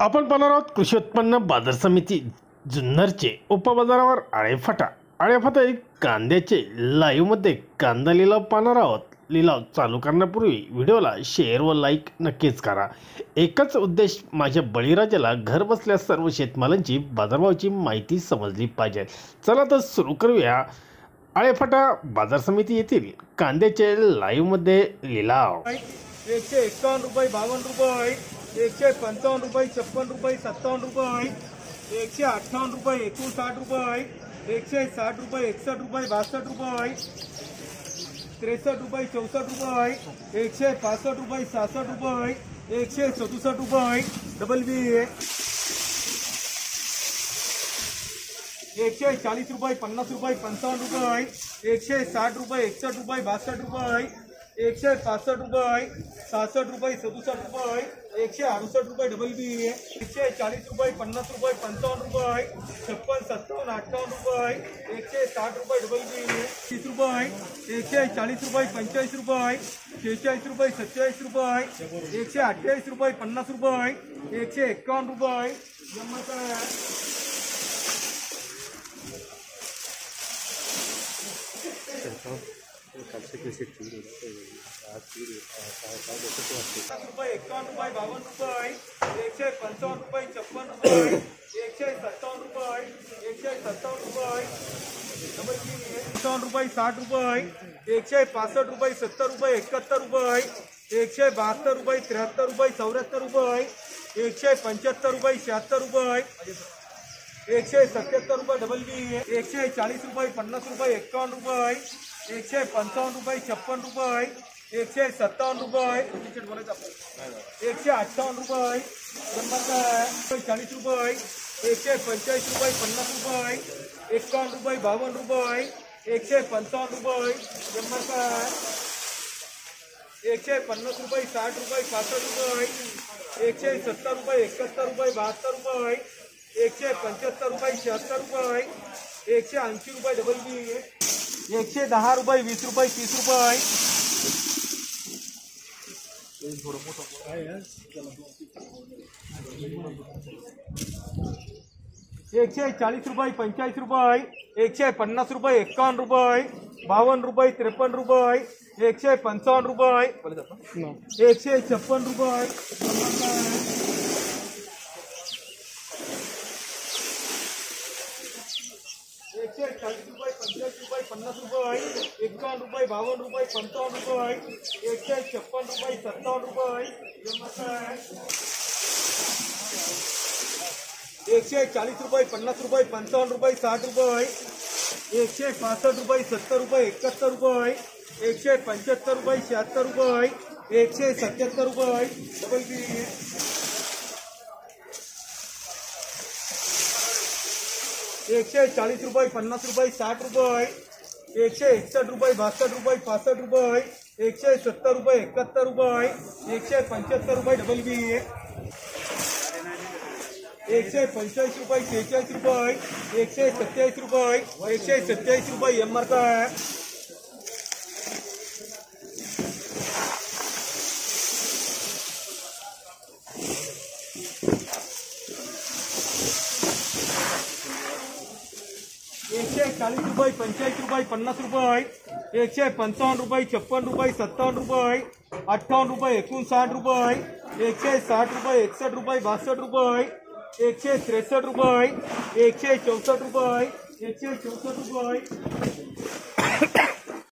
आपण पाहणार आहोत कृषी उत्पन्न बाजार समिती जुन्नरचे उपबाजारावर आळेफाटा आळेफाटा कांद्याचे लाईव्हमध्ये कांदा लिलाव पाहणार आहोत। लिलाव चालू करण्यापूर्वी व्हिडिओला शेअर व लाईक नक्कीच करा। एकच उद्देश, माझ्या बळीराजाला घर बसल्या सर्व शेतमालांची बाजारभावाची माहिती समजली पाहिजे। चला तर सुरू करूया। आळेफाटा बाजार समिती येथील कांद्याचे लाईव्हमध्ये लिलाव 151 रुपये, 52 रुपये, 155 रुपये, 56 रुपये, 57 रुपये, 158 रुपये, 59 रुपये, 160 रुपये, 61 रुपये, 62 रुपये, 63 रुपये, 64 रुपये, 165 रुपये, 66 रुपये, 167 रुपये, डबल बी 140 रुपये, 50 रुपये, 55 रुपये, 160 रुपये, 61 रुपये, 62 रुपये, 165 रुपये, 66 रुपये, 67 रुपये, 168 रुपये, डबल बी 140 रुपये, 50 रुपये, 55 रुपये, 56, 57, 58 रुपये, 160 रुपये, डबल बी 30 रुपये, 140 रुपये, 45 रुपये, 46 रुपये, 47 रुपये, 128 रुपये, 50 रुपये, 151 रुपये, रुपये 51 रुपये, 52 रुपये, 155 रुपये, 56 रुपये, 157 रुपये, 157 रुपये, 57 रुपये, 60 रुपये, 165 रुपये, 70 रुपये, 71 रुपये, 172 रुपये, 73 रुपये, 74 रुपये, 175 रुपये, 76 रुपये, 177 रुपये, डबल बी 140 रुपये, 50 रुपये, 51 रुपये, 155 रुपये, 56 रुपये, 157 रुपये, 158 रुपये, 40 रुपये, 145 रुपये, 50 रुपये, 51 रुपये, 52 रुपये, 155 रुपये, 150 रुपये, 60 रुपये, 65 रुपये, 170 रुपये, 71 रुपये, 72 रुपये, 175 रुपये, 76 रुपये, 180 रुपये, डबल बी 110 रुपये, 20 रुपये, 30 रुपये, 140 रुपये, 45 रुपये, 150 रुपये, 51 रुपये, 52 रुपये, 53 रुपये, 155 रुपये, 156 रुपये, 140 रुपये, 45 रुपये, 50 रुपये, 51 रुपये, 52 रुपये, 55 रुपये, 156 रुपये, 57 रुपये, 140 रुपये, 50 रुपये, 55 रुपये, 60 रुपये, 165 रुपये, 70 रुपये, 71 रुपये, 175 रुपये, 76 रुपये, 177 रुपये, डबल बी 140 रुपये, 50 रुपये, 60 रुपये, 161 रुपये, 62 रुपये, 65 रुपये, 170 रुपये, 71 रुपये, 175 रुपये, डबल बी 145 रुपये, 46 रुपये, 127 रुपये, 127 रुपये, एमआर का है 140 रुपये, 45 रुपये, 50 रुपये, 155 रुपये, 56 रुपये, 57 रुपये, 58 रुपये, 59 रुपये, 160 रुपये, 61 रुपये, 62 रुपये, 163 रुपये, 164 रुपये, 164 रुपये,